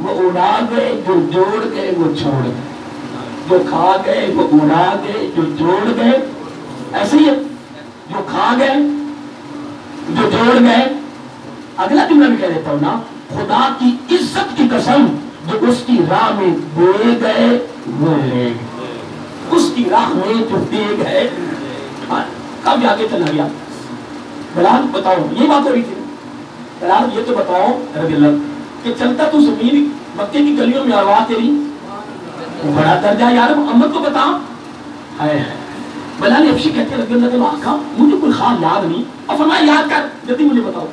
وہ اڑا گئے، جو جوڑ گئے وہ چھوڑ گئے، جو کھا گئے وہ اڑا گئے، جو جوڑ گئے، ایسے ہی ہے، جو کھا گئے جو جوڑ گئے۔ اگلا جملہ بھی کہہ دیتا ہوں نا، خدا کی عزت کی قسم، جو اس کی راہ میں دے گئے وہ لے گئے، اس کی راہ میں جو دے گئے۔ کب جا کے چلا گیا؟ بلال بتاؤ، یہ بات ہو رہی تھی، بلال یہ تو بتاؤ رضی اللہ کہ چلتا تو زمین مکے کی گلیوں میں آواز تیری بڑا درجہ یار، امت کو بتا۔ بلال حبشی کہتے رضی اللہ تعالیٰ آقا مجھے کوئی خواب یاد نہیں، اور فرمایا یاد کر جلدی مجھے بتاؤ۔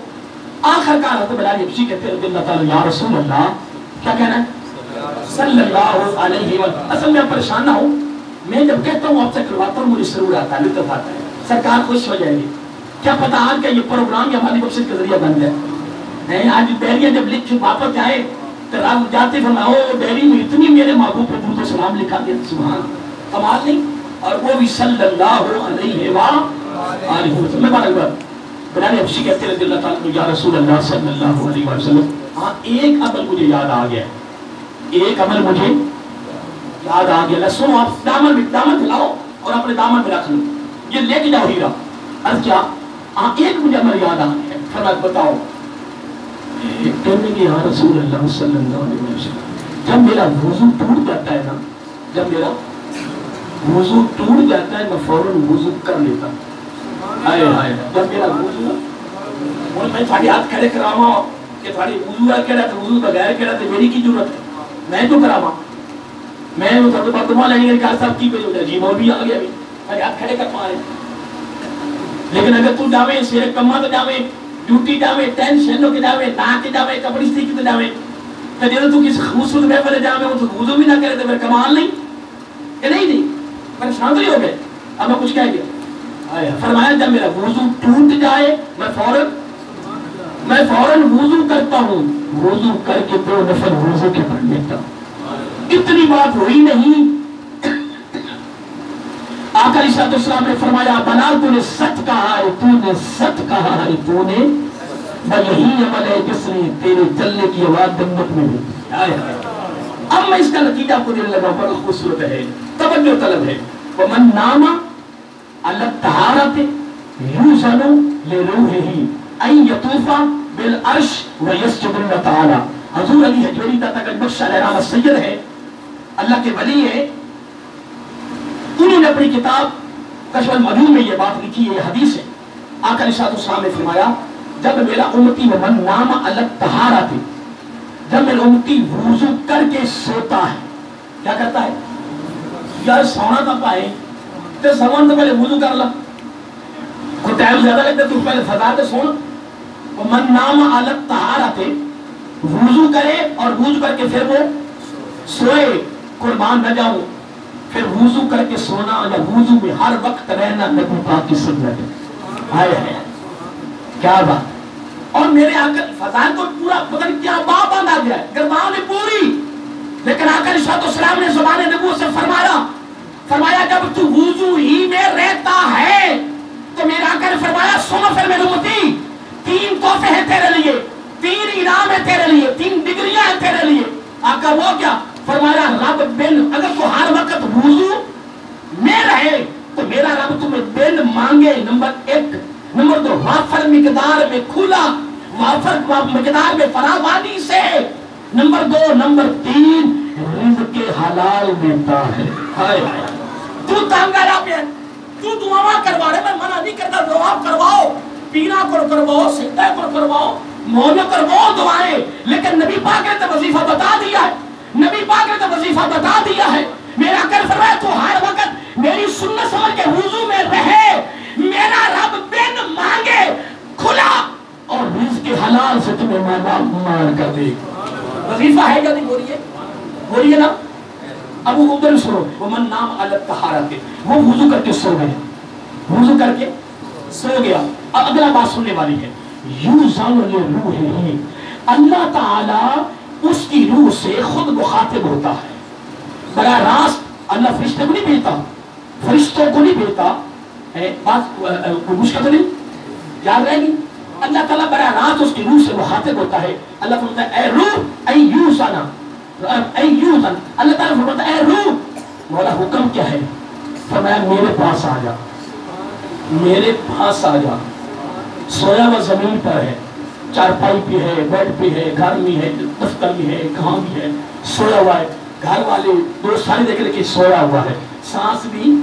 آخر کار حضرت بلال حبشی کہتے رضی اللہ تعالیٰ یا رسول اللہ، کیا کہنا ہے؟ صلی اللہ علیہ وسلم۔ اصل میں پریشان نہ ہوں، میں جب کہتا ہوں آپ سے کرواتا ہوں مجھے سرور آتا ہے، لطف آتا ہے، سرکار خوش ہو جائے گی۔ کیا پتا آج کا یہ پروگرام یا ہماری بخشش کا ذریعہ بن جائے۔ آج ڈیریاں جب لکھ واپس آئے تو رات جاتے فرمایا او ڈیری میں اتنی میرے محبوب پہ درود و سلام لکھا دیا، سبحان کمال نہیں، اور وہ بھی صلی اللہ علیہ وسلم۔ میں بارک بار بلال حبشی کہتے رضی اللہ تعالیٰ یا رسول اللہ صلی اللہ علیہ وسلم، ہاں ایک عمل مجھے یاد آ گیا، ایک عمل مجھے یاد آ گیا۔ سنو آپ دامن دلاؤ اور اپنے دامن میں رکھ لو، یہ لے کے جاؤ ہیرا۔ عرض کیا؟ ہاں ایک مجھے عمل یاد آ گیا، فرمایا بتاؤ۔ کہنے کہ یا رسول اللہ صلی اللہ علیہ وسلم، جب میرا وضو ٹوٹ جاتا ہے نا، جب میرا وضو ٹوٹ جاتا ہے میں فوراً وضو کر لیتا ہوں۔ آئے آئے جب میرا وضو، اور میں تھوڑی ہاتھ کھڑے کراما کہ تھوڑی وضو ہے کہڑا تو وضو بغیر کہڑا تو میری کی ضرورت ہے، میں تو کراما، میں وہ تو بردما لیں گے کہ صاحب کی پہ جو ہے جی وہ بھی آ گیا بھی تھوڑی ہاتھ کھڑے کر پائے۔ لیکن اگر تو جاوے سیرے کما تو جاوے، ڈیوٹی جاوے، ٹینشن ہو کے جاوے، نہ کے جاوے، کپڑی سیکھ کے جاوے، تو جب تو کسی خوبصورت محفل جاوے وہ تو وضو بھی نہ کرے تو پھر کمال نہیں کہ نہیں نہیں پریشان تو نہیں ہو گئے۔ اب میں کچھ کہہ گیا، فرمایا جب میرا وضو ٹوٹ جائے میں فوراً وضو کرتا ہوں، وضو کر کے 2 نفل وضو کے پڑھ لیتا ہوں۔ اتنی بات ہوئی نہیں، آقا علیہ السلام نے فرمایا بلال تو نے سچ کہا ہے، تو نے سچ کہا ہے، تو نے یہی عمل ہے جس نے تیرے چلنے کی آواز جنت میں ہوئی۔ اب میں اس کا نتیجہ آپ کو دینے لگا، بڑا خوبصورت ہے، توجہ طلب ہے۔ ومن نام علی الطہارۃ یوزن لروحہ ان یطوف بالعرش ویسجد اللہ تعالی۔ حضور علی حجویری داتا گنج بخش علیہ رحمہ سید ہے، اللہ کے ولی ہے، انہوں نے اپنی کتاب کشف المعلوم میں یہ بات لکھی ہے، یہ حدیث ہے۔ آقا علیہ السلام نے فرمایا جب میرا امتی ومن نام علی الطہارۃ، جب میرا امتی وضو کر کے سوتا ہے، کیا کرتا ہے؟ یار سونا تھا پائے تو سوان تو پہلے وضو کر لا، کوئی ٹائم زیادہ لگتا تو پہلے فضا تو سونا۔ ومن نام علی الطہارۃ، وضو کرے اور وضو کر کے پھر وہ سوئے، قربان نہ جاؤں، پھر وضو کر کے سونا یا وضو میں ہر وقت رہنا نبی پاک کی سنت ہے۔ آئے ہے کیا بات، اور میرے آقا فضائل کو پورا پتہ نہیں کیا باب باندھا گیا ہے، گردان ہے پوری، لیکن آقا علیہ السلام نے زبان نبوت سے فرمایا جب تو وضو ہی میں رہتا ہے تو میرے آقا نے فرمایا سنو پھر میرے امتی، 3 تحفے ہیں تیرے لیے، 3 انعام ہے تیرے لیے، 3 ڈگریاں ہیں تیرے لیے۔ آقا وہ کیا؟ فرمایا رب بن، اگر تو ہر وقت وضو میں رہے تو میرا رب تمہیں بن مانگے، نمبر 1، نمبر 2 وافر مقدار میں کھلا، وافر مقدار میں فراوانی سے، نمبر 2، نمبر 3 رزق حلال دیتا ہے۔ تو تانگارا پہ تو دعا کروا رہے، میں منع نہیں کرتا، دعا کرواؤ، پینا کرواؤ، سجدہ کرواؤ، مولو کرواؤ دعائیں، لیکن نبی پاک نے تو وظیفہ بتا دیا ہے، نبی پاک نے تو وظیفہ بتا دیا ہے۔ میرا کر فرمایا تو ہر وقت میری سنت سمجھ کے وضو میں رہے، میرا رب بن مانگے کھلا اور رزق حلال سے تمہیں مال کر دے۔ وظیفہ ہے یا نہیں؟ ہو رہی ہے نا؟ اب وہ ادھر سنو، ومن نام علی الطہارۃ، وہ وضو کر کے سو گیا، وضو کر کے سو گیا۔ اب اگلا بات سننے والی ہے، یوزن لروحہ، اللہ تعالی اس کی روح سے خود مخاطب ہوتا ہے براہ راست۔ اللہ فرشتے کو نہیں بھیجتا، فرشتوں کو نہیں بھیجتا، بات کوئی مشکل تو نہیں یاد رہے گی؟ اللہ تعالیٰ براہ راست اس کی روح سے مخاطب ہوتا ہے. اللہ فرماتا ہے اے روح ایوسنا، ایوسن، اللہ تعالیٰ فرماتا ہے اے روح. مولا حکم کیا ہے؟ فرمایا میرے پاس آ جا، میرے پاس آ جا. سویا ہوا زمین پر ہے، چارپائی پہ ہے، بیڈ پہ ہے، گھر میں ہے، دفتر میں ہے، کہاں بھی ہے، سویا ہوا ہے. گھر والے دوست سارے دیکھ لے کہ سویا ہوا ہے، سانس بھی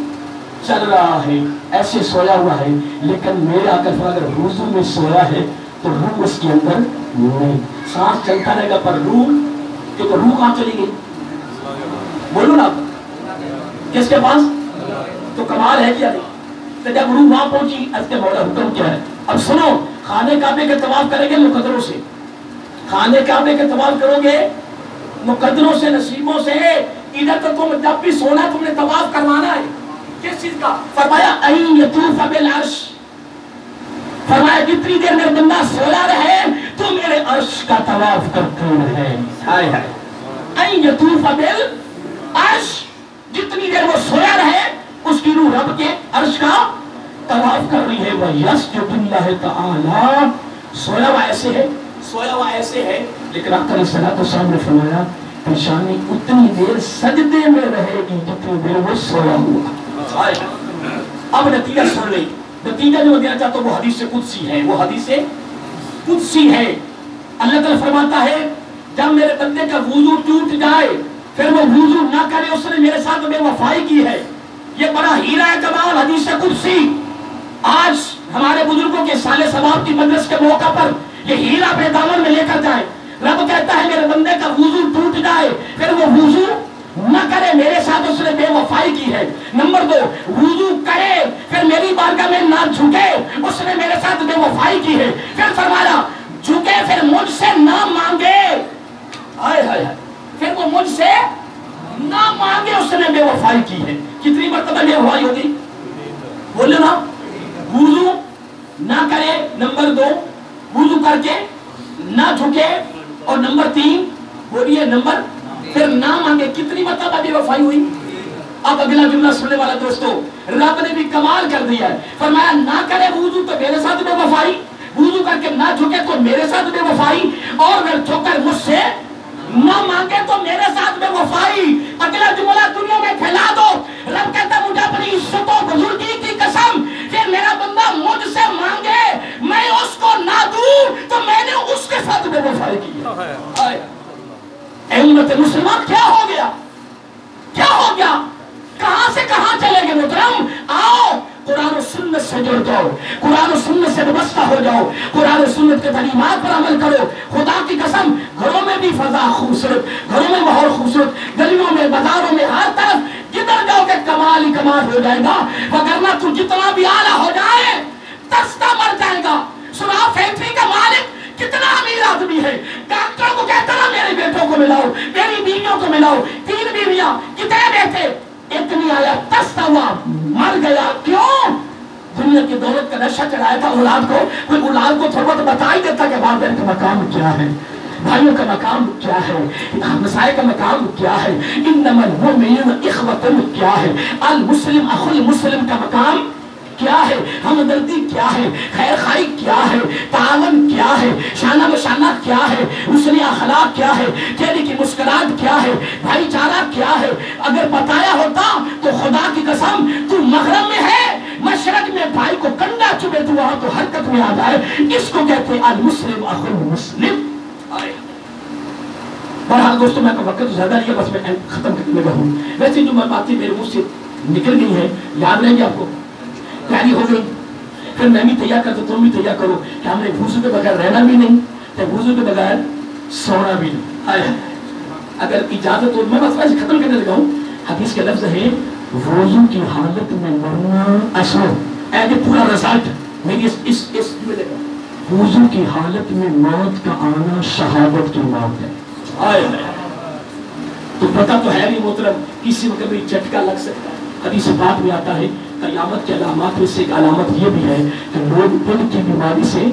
چل رہا ہے، ایسے سویا ہوا ہے. لیکن میرے آقا اگر وضو میں سویا ہے تو روح اس کے اندر نہیں. سانس چلتا رہے گا پر روح، کیونکہ روح کہاں چلی گئی؟ بولو نا کس کے پاس؟ تو کمال ہے کیا نہیں؟ تو جب روح وہاں پہنچی اس کے مولا حکم کیا ہے؟ اب سنو، خانے کعبے کے طواف کریں گے مقدروں سے، خانے کعبے کے طواف کرو گے مقدروں سے، نصیبوں سے. ادھر تو تم جب بھی سونا تم نے طواف کروانا ہے. کس چیز کا؟ فرمایا این یطوف بالعرش، فرمایا جتنی دیر میرا بندہ سویا رہے تو میرے عرش کا طواف کرتے رہے. ہائے ہائے، این یطوف بالعرش، جتنی دیر وہ سویا رہے اس کی روح رب کے عرش کا طواف کر رہی ہے. وَيَسْجُدُ اللَّهِ تَعَالَى، سویا ہوا ایسے ہے، سویا ہوا ایسے ہے، لیکن آقا علیہ السلام نے فرمایا پیشانی اتنی دیر سجدے میں رہے گی جتنی دیر وہ سویا ہوا. اب نتیجہ سن لیں، نتیجہ جو دینا چاہتا ہوں وہ حدیث قدسی ہے، وہ حدیث قدسی ہے. اللہ تعالیٰ فرماتا ہے جب میرے بندے کا وضو ٹوٹ جائے پھر وہ وضو نہ کرے، اس نے میرے ساتھ بے وفائی کی ہے. یہ بڑا ہیرا ہے کمال، حدیث قدسی. آج ہمارے بزرگوں کے سال ثواب کی مجلس کے موقع پر یہ ہیرا اپنے دامن میں لے کر جائیں. رب کہتا ہے میرے بندے کا وضو ٹوٹ جائے پھر وہ وضو نہ کرے، میرے ساتھ اس نے بے وفائی کی ہے. نمبر 2، وضو کرے پھر میری بارگاہ میں نہ جھکے، اس نے میرے ساتھ بے وفائی کی ہے. پھر فرمایا جھکے پھر مجھ سے نہ مانگے، ہائے ہائے، پھر وہ مجھ سے نہ مانگے، اس نے بے وفائی کی ہے. کتنی مرتبہ بے وفائی ہوگی؟ بولو نا. وضو نہ کرے، نمبر 2 وضو کر کے نہ جھکے، اور نمبر 3 بولیے نمبر پھر نہ مانگے. کتنی مرتبہ بے وفائی ہوئی؟ اب اگلا جملہ سننے والا دوستو، رب نے بھی کمال کر دیا ہے. فرمایا نہ کرے وضو تو میرے ساتھ بے وفائی، وضو کر کے نہ جھکے تو میرے ساتھ بے وفائی، اور اگر جھک کر مجھ سے نہ مانگے تو میرے ساتھ بے وفائی. اگلا جملہ دنیا میں پھیلا دو. رب کہتا مجھے اپنی عزت و بزرگی کی قسم کہ میرا بندہ مجھ سے مانگے میں اس کو نہ دوں تو میں نے اس کے ساتھ بے وفائی کی. اے امت مسلمان، کیا ہو گیا؟ کیا ہو گیا؟ کہاں سے کہاں چلے گئے محترم؟ آؤ قرآن و سنت سے جڑ جاؤ، قرآن و سنت سے وابستہ ہو جاؤ، قرآن و سنت کے تعلیمات پر عمل کرو. خدا کی قسم گھروں میں بھی فضا خوبصورت، گھروں میں ماحول خوبصورت، گلیوں میں، بازاروں میں، ہر طرف جدھر جاؤ کہ کمال ہی کمال ہو جائے گا. وگرنہ تو جتنا بھی اعلیٰ ہو جائے تستا مر جائے گا. سنا فیکٹری کا مالک کتنا امیر آدمی ہے، ڈاکٹر کو کہتا نا میرے بیٹوں کو ملاؤ، میری بیویوں کو ملاؤ. 3 بیویاں، کتنے بیٹے؟ اتنی آیا تستا ہوا، مر گیا. کیوں؟ دنیا کی دولت کا نشہ چڑھایا تھا اولاد کو. کوئی اولاد کو تھوڑا بہت بتا ہی دیتا کہ والدین کا مقام کیا ہے، بھائیوں کا مقام کیا ہے، ہمسائے کا مقام کیا ہے، انما المؤمنون اخوۃ کیا ہے، المسلم اخو المسلم کا مقام کیا ہے، ہمدردی کیا ہے، خیر خائی کیا ہے، تعاون کیا ہے، شانہ بشانہ کیا ہے، حسن اخلاق کیا ہے، چہرے کی مسکراہٹ کیا ہے، بھائی چارہ کیا ہے. اگر بتایا ہوتا تو خدا کی قسم تو مغرب میں ہے، مشرق میں بھائی کو کنڈا چبے تو وہاں تو حرکت میں آ جائے. اس کو کہتے ہیں المسلم اخو المسلم. بہرحال دوستوں میں وقت زیادہ نہیں ہے، بس میں ختم کرنے لگا ہوں. ویسے جو باتیں میرے منہ سے نکل گئی ہیں یاد رہیں گے آپ کو، پیاری ہو گئی. پھر میں بھی تیار کرتا، تم بھی تیار کرو کہ ہم نے وضو کے بغیر رہنا بھی نہیں، وضو کے بغیر سونا بھی نہیں. اگر اجازت ہو میں بس ویسے ختم کرنے لگا ہوں. حدیث کے لفظ ہے وضو کی حالت میں مرنا اصل اے پورا رزلٹ میری اس وضو کی حالت میں موت کا آنا شہادت کی موت ہے. تو پتہ تو ہے نہیں محترم، کسی وقت بھی جھٹکا لگ سکتا ہے. حدیث پاک میں آتا ہے قیامت کی علامات میں سے ایک علامت یہ بھی ہے کہ لوگ دل کی بیماری سے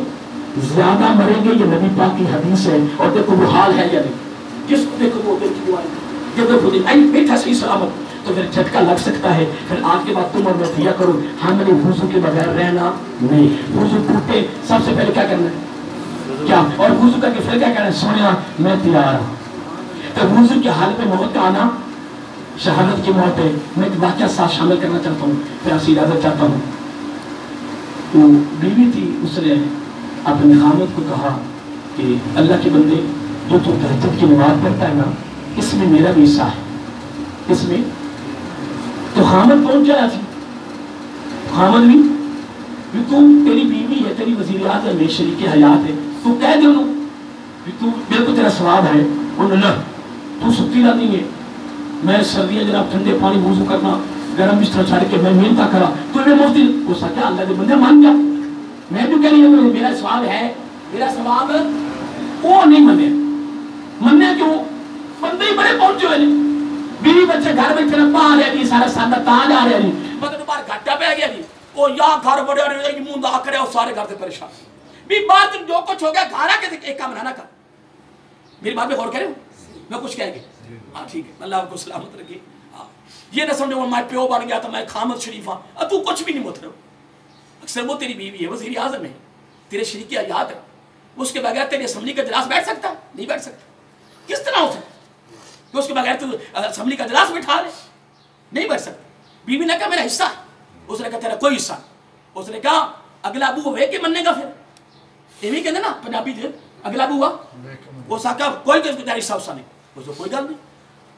زیادہ مریں گے. یہ نبی پاک کی حدیث ہے. اور دیکھو وہ حال ہے یا نہیں، جس کو دیکھو وہ دل کی بیماری، یہ دیکھو بیٹھا صحیح سلامت تو پھر جھٹکا لگ سکتا ہے. پھر آج کے بعد تم اور میں دیا کرو ہم نے وضو کے بغیر رہنا نہیں. وضو ٹوٹے سب سے پہلے کیا کرنا ہے کیا, اور وضو کر کے پھر کیا کرنا ہے سونا میں تیار ہوں. تو وضو کی حالت میں موت کا آنا شہادت کی موت ہے. میں ایک واقعہ ساتھ شامل کرنا چاہتا ہوں, پھر آپ سے اجازت چاہتا ہوں. تو بیوی تھی, اس نے اپنے خامد کو کہا کہ اللہ کے بندے جو تو تہجد کی نماز پڑھتا ہے نا اس میں میرا بھی حصہ ہے, اس میں. تو خامد پہنچ جایا تھی. خامد بھی تو تیری بیوی ہے, تیری وزیر اعظم ہے, شریک حیات ہے, تو کہہ دے انہوں تو میرے کو تیرا ثواب ہے. انہوں نے تو سکتی رہتی ہے, میں سردیاں جناب ٹھنڈے پانی وضو کرنا گرم بستر چھاڑ کے میں محنت کرا تو میں مفتی ہو سکتا اللہ کے بندے مان جا. میں تو کہہ رہی ہوں میرا ثواب ہے, میرا ثواب وہ نہیں مننے کیوں بندے ہی بڑے پہنچے ہوئے نہیں. بیوی بچے گھر میں تیرا پا رہے نہیں, سارا ساندہ تاج آ رہے نہیں, مگر باہر گھٹا پہ گیا نہیں. وہ یا گھر بڑے رہے ہیں منہ دا کرے اور سارے گھر سے پریشان. بھی بات جو کچھ ہو گیا گھارا کے ایک کام نہ کر. میری بات میں غور کرے ہوں میں کچھ کہہ گیا. ہاں ٹھیک ہے, اللہ آپ کو سلامت رکھے. یہ نہ سمجھو میں پیو بن گیا تو میں خامد شریف ہاں, اب تو کچھ بھی نہیں مطلب. اکثر وہ تیری بیوی ہے, وزیر اعظم ہے, تیرے شریک حیات ہے, اس کے بغیر تیری اسمبلی کا اجلاس بیٹھ سکتا ہے نہیں بیٹھ سکتا. کس طرح ہو سکتا کہ اس کے بغیر تو اسمبلی کا اجلاس بٹھا لے, نہیں بیٹھ سکتا. بیوی نے کہا میرا حصہ ہے, اس نے کہا تیرا کوئی حصہ. اس نے کہا اگلا ابو ہوئے کہ مننے گا. پھر ایویں کہتے نا پنجابی جو اگلا ابو ہوا وہ ساکا کوئی تیرا حصہ حصہ نہیں. اس کو کوئی گل نہیں.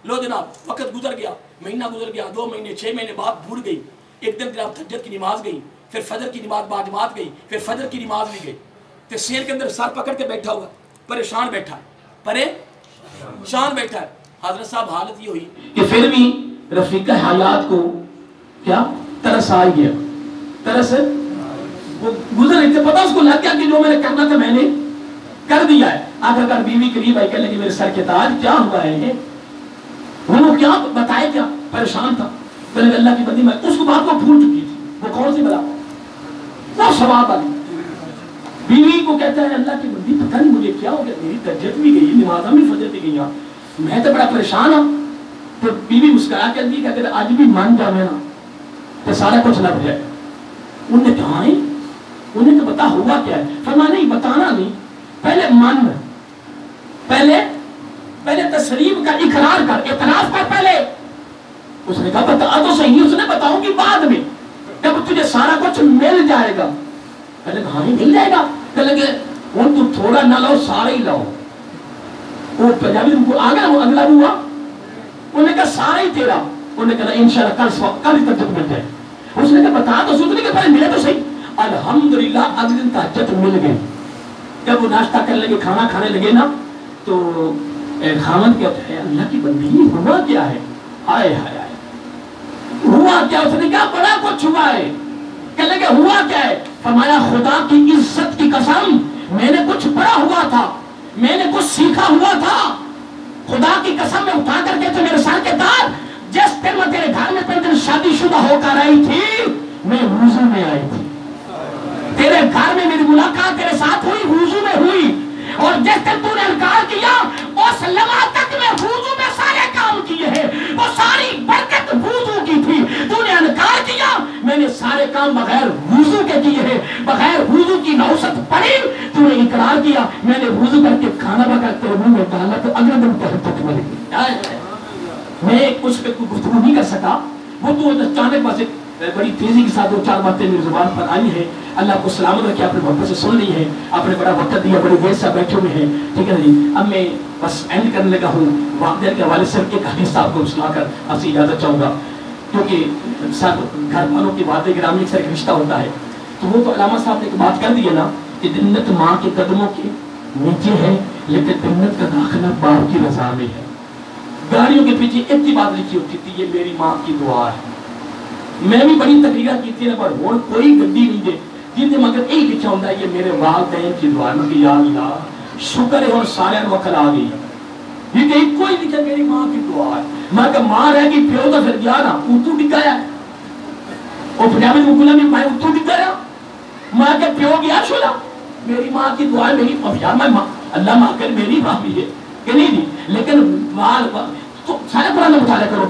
لو جناب وقت گزر گیا, مہینہ گزر گیا, 2 مہینے 6 مہینے بعد بھول گئی. ایک دن جناب تہجد کی نماز گئی, پھر فجر کی نماز باجماعت گئی, پھر فجر کی نماز بھی گئی. تو سیر کے اندر سر پکڑ کے بیٹھا ہوا, پریشان بیٹھا ہے, پریشان بیٹھا ہے. حضرت صاحب حالت یہ ہوئی کہ پھر بھی رفیقہ حیات کو کیا ترس آ گیا. ترس وہ گزر رہے تھے, پتا اس کو لگ گیا کہ جو میں نے کرنا تھا میں نے کر دیا ہے. آخر بیوی قریب آئی, کہنے لگی میرے سر کے تاج کیا ہوا ہے, وہ کیا بتائے, کیا پریشان تھا. کہنے اللہ کی بندی میں اس کو بات کو بھول چکی تھی. وہ کون سی بلا وہ ثواب والی. بیوی کو کہتا ہے اللہ کی بندی پتہ نہیں مجھے کیا ہو گیا, میری تہجد بھی گئی, نمازاں بھی فجر بھی گئی, میں تو بڑا پریشان ہوں. تو بیوی مسکرا کے دی کہ اگر آج بھی مان جاوے نا تو سارا کچھ لگ جائے. انہوں نے کہا ہے, انہیں تو بتا ہوا کیا ہے. فرمایا نہیں بتانا نہیں, پہلے مان, پہلے تسلیم کا اقرار کر, اعتراف کر پہلے. اس نے کہا بتا تو صحیح. اس نے بتاؤں گی بعد میں جب تجھے سارا کچھ مل جائے گا. پہلے کہا نہیں مل جائے گا. کہنے لگے ان تو تھوڑا نہ لاؤ سارا ہی لاؤ. وہ پنجابی ان کو آگا وہ اگلا ہوا. انہوں نے کہا سارا ہی تیرا. انہوں نے کہا انشاءاللہ کل ہی تہجد مل جائے. اس نے کہا بتا تو سوچنے کے پہلے ملے تو صحیح. الحمدللہ اگلے دن تہجد مل گئی. جب وہ ناشتہ کرنے لگے, کھانا کھانے لگے نا, تو خامد کہتا ہے اللہ کی بندی ہوا کیا ہے, آئے ہائے آئے ہوا کیا. اس نے کہا بڑا کچھ ہوا ہے. کہنے لگے ہوا کیا ہے. فرمایا خدا کی عزت کی قسم میں نے کچھ پڑھا ہوا تھا, میں نے کچھ سیکھا ہوا تھا. خدا کی قسم میں اٹھا کر کے تو میرے سر کے تاج جس دن میں تیرے گھر میں پہلے شادی شدہ ہو کر آئی تھی میں وضو میں آئی تھی. تیرے گھر میں میری ملاقات تیرے ساتھ ہوئی, وضو میں ہوئی. اور جس دن تو نے انکار کیا اس لمحہ تک میں وضو میں سارے کام کیے ہیں. وہ ساری برکت وضو کی تھی. تو نے انکار کیا, میں نے سارے کام بغیر وضو کے کیے ہیں, بغیر وضو کی نوست پڑھی. تو نے اقرار کیا, میں نے وضو کر کے کھانا پکا تیرے منہ میں ڈالا تو اگلے دن تہجد مل گئی. میں اس پہ کوئی گفتگو نہیں کر سکا. وہ تو اچانک بس بڑی تیزی کے ساتھ 2-4 باتیں میری زبان پر آئی ہیں. اللہ کو سلامت رکھے, آپ نے محبت سے سن لی ہے, آپ نے بڑا وقت دیا, بڑے دیر سے بیٹھے ہوئے ہیں. ٹھیک ہے جی, اب میں بس اینڈ کرنے لگا ہوں. والدین کے حوالے سے ایک حدیث آپ کو سنا کر آپ سے اجازت چاہوں گا, کیونکہ سب گھر والوں کی والد گرامی سے ایک رشتہ ہوتا ہے. تو وہ تو علامہ صاحب نے ایک بات کر دی ہے نا کہ جنت ماں کے قدموں کے نیچے ہے, لیکن جنت کا داخلہ باپ کی رضا میں ہے. گاڑیوں کے پیچھے ایک ہی بات لکھی ہوتی تھی, یہ میری ماں کی دعا ہے. میں بھی بڑی تقریرات کی تھی نا, پر اور کوئی گڈی نہیں دے جن سے مگر یہی لکھا ہوتا ہے یہ میرے والدین کی دعا ہے. کہ یا اللہ شکر ہے اور سارے وقت آ گئی. یہ کہ کوئی لکھا میری ماں کی دعا ہے. میں کہ ماں رہ گئی پیو تو پھر گیا نا اتو ڈگایا. اور پنجابی مکلا میں میں اتو ڈگایا. میں کہ پیو گیا چھوڑا, میری ماں کی دعا ہے. میری میں اللہ ماں کر میری ماں بھی ہے کہ نہیں, لیکن سارے قرآن میں مطالعہ کرو,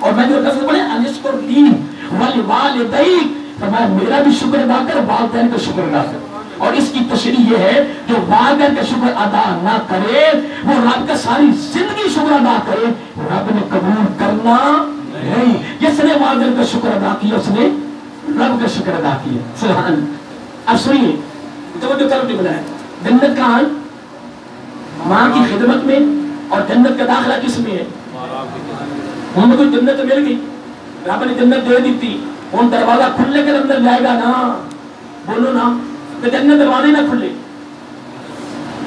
اور میں جو لفظ پڑھے انشکر لی ولوالدیک, فرمایا میرا بھی شکر ادا کر, والدین کا شکر ادا کر. اور اس کی تشریح یہ ہے جو والدین کا شکر ادا نہ کرے وہ رب کا ساری زندگی شکر ادا کرے, رب نے قبول کرنا نہیں. جس نے والدین کا شکر ادا کیا اس نے رب کا شکر ادا کیا. سبحان اللہ. اب سنیے توجہ کرو, بنایا جنت کا حال ماں کی خدمت میں, اور جنت کا داخلہ کس میں ہے؟ ہم کو جنت مل گئی, رب نے جنت دے دی تھی, ان دروازہ کھلنے کے اندر جائے گا نا, بولو نا, تو جنت دروازے نہ کھلے.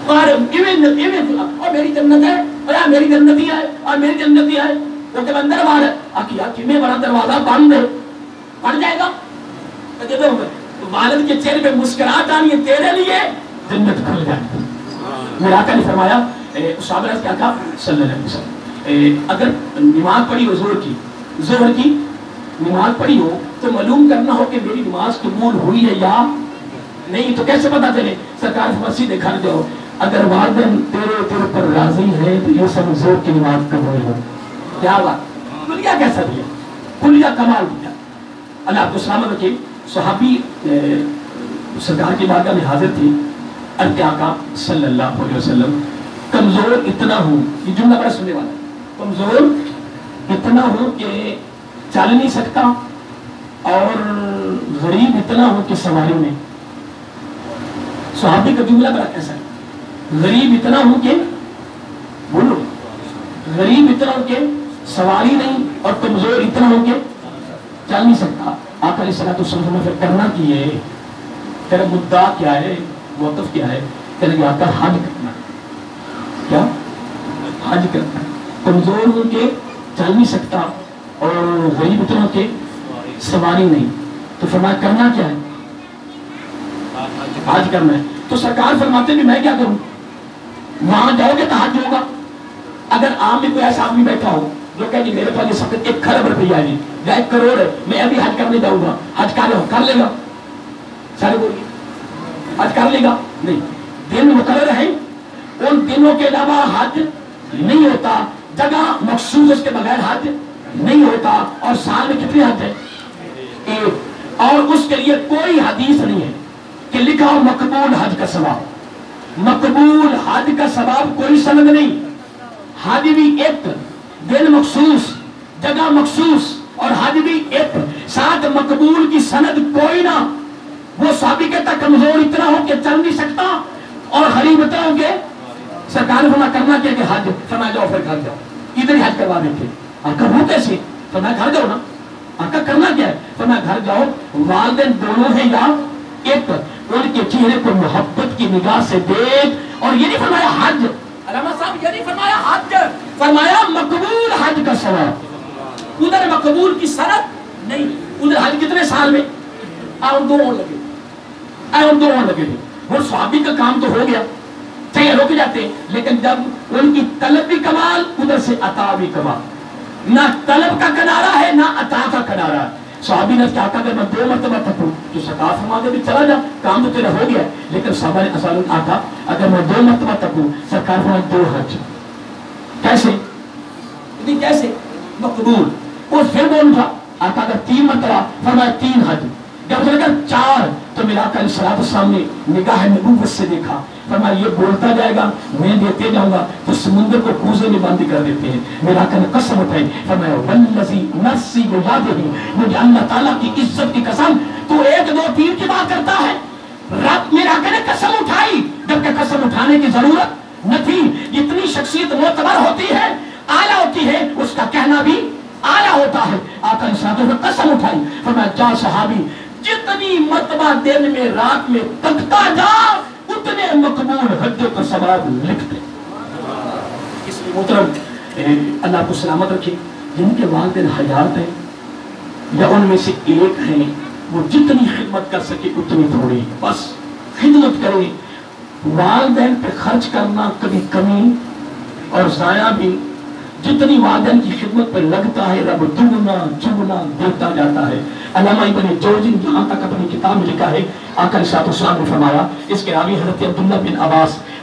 اور میری جنت ہے, اور میری جنت ہی ہے, اور میری جنت ہی ہے, وہ جب اندر باہر ہے کتنے بڑا دروازہ بند ہے, پڑ جائے گا. تو والد کے چہرے پہ مسکراہٹ آنی ہے, تیرے لیے جنت کھل جائے گی. میرا آقا نے فرمایا, صحابہ نے کیا کہا صلی اللہ علیہ وسلم, اگر نماز پڑھی ہو ظہر کی نماز پڑھی ہو تو معلوم کرنا ہو کہ میری نماز قبول ہوئی ہے یا نہیں, تو کیسے پتا چلے؟ سرکار فرمایا دیکھا جاؤ, اگر والدین تیرے پر راضی ہے تو یہ سب ظہر کی نماز قبول ہو. کیا بات, کلیہ کیسا دیا, کلیہ کمال دیا. اللہ آپ کو سلامت رکھے. صحابی سرکار کی بارگاہ میں حاضر تھی, کہ آقا صلی اللہ علیہ وسلم کمزور اتنا ہوں, یہ جملہ بڑا سننے والا ہے, کمزور اتنا ہوں کہ چل نہیں سکتا, اور غریب اتنا ہوں کہ سواری میں. صحابی کا جملہ بڑا کیسا ہے, غریب اتنا ہوں کہ بولو, غریب اتنا ہوں کہ سواری نہیں, اور کمزور اتنا ہوں کہ چل نہیں سکتا. آقا علیہ الصلوۃ والسلام پھر کرنا کی ہے, تیرا مدعا کیا ہے, موقف کیا ہے؟ کہنے کہ آقا حج کرنا ہے. کیا حج کرنا ہے, کمزور ہوں کہ چل نہیں سکتا, اور غریب اتنا کہ سواری نہیں. تو فرمایا کرنا کیا ہے؟ حج کرنا ہے. تو سرکار فرماتے ہیں میں کیا کروں؟ وہاں جاؤ گے تو حج ہوگا. اگر عام میں کوئی ایسا آدمی بیٹھا ہو جو کہے کہ میرے پاس یہ سب 1 کھرب روپیہ ہے یا 1 کروڑ ہے, میں ابھی حج کرنے جاؤں گا, حج کر لے گا؟ سارے بولیے حج کر لے گا؟ نہیں. دن مقرر ہے, ان دنوں کے علاوہ حج نہیں ہوتا, جگہ مخصوص اس کے بغیر حج نہیں ہوتا. اور سال میں کتنے حج ہے؟ 1. اور اس کے لیے کوئی حدیث نہیں ہے کہ لکھا ہو مقبول حج کا ثواب. مقبول حج کا ثواب کوئی سند نہیں. حج بھی 1, دن مخصوص, جگہ مخصوص, اور حج بھی 1, ساتھ مقبول کی سند کوئی نہ. وہ صحابی کہتا کمزور اتنا ہو کہ چل نہیں سکتا, اور غریب اتنا ہو کہ سرکار نے کرنا کیا کہ حج. فرمایا جاؤ پھر گھر جاؤ, ادھر ہی حج کروا دیتے. آقا وہ کیسے؟ فرمایا گھر جاؤ نا. آقا کرنا کیا ہے؟ فرمایا گھر جاؤ, والدین دونوں ہیں یا 1, ان کے چہرے کو محبت کی نگاہ سے دیکھ. اور یہ نہیں فرمایا حج, علامہ صاحب یہ نہیں فرمایا حج, فرمایا مقبول حج کا ثواب. ادھر مقبول کی سند نہیں, ادھر حج کتنے سال میں؟ اور 2 لگے, اور 2 لگے. اور صحابی کا کام تو ہو گیا, چاہیے رک جاتے, لیکن جب ان کی طلب بھی کمال, ادھر سے عطا بھی کمال. نہ طلب کا کنارہ ہے نہ عطا کا کنارہ ہے. صحابی نے کہا اگر میں 2 مرتبہ تھکوں تو سرکار فرماتے بھی چلا جا, کام تو تیرا ہو گیا. لیکن صحابہ نے اصل آقا اگر میں 2 مرتبہ تھکوں, سرکار فرماتے 2 حج. کیسے؟ کیسے مقبول. اور پھر بول تھا آقا اگر 3 مرتبہ, فرمایا 3 حج. جب سے اگر 4 تو میرا آقا علیہ السلام نے نگاہ نبوت سے دیکھا, فرمایا یہ بولتا جائے گا میں دیتے جاؤں گا تو سمندر کو کوزے میں بند کر دیتے ہیں. میرا آقا نے قسم اٹھائی, فرمایا والذی نفسی بیدہ, مجھے اللہ تعالیٰ کی عزت کی قسم, تو 1 2 3 کی بات کرتا ہے. رب میرا آقا نے قسم اٹھائی, جبکہ قسم اٹھانے کی ضرورت نہ تھی. جتنی شخصیت معتبر ہوتی ہے, اعلیٰ ہوتی ہے, اس کا کہنا بھی اعلیٰ ہوتا ہے. آقا نے قسم اٹھائی, فرمایا جا صحابی جتنی مرتبہ دن میں رات میں تکتا جا, اتنے مقبول حج کا ثواب لکھ دے. اس لیے محترم اللہ کو سلامت رکھے, جن کے والدین حیات ہیں یا ان میں سے ایک ہیں, وہ جتنی خدمت کر سکے اتنی تھوڑی, بس خدمت کرے. والدین پہ خرچ کرنا کبھی کمی اور ضائع بھی, جتنی والدین کی خدمت پر لگتا ہے رب دگنا چگنا دیتا جاتا ہے. علامہ ابن جوزی جہاں تک اپنی کتاب میں لکھا ہے, آقا علیہ السلام نے فرمایا, اس کے راوی حضرت عبداللہ بن عباس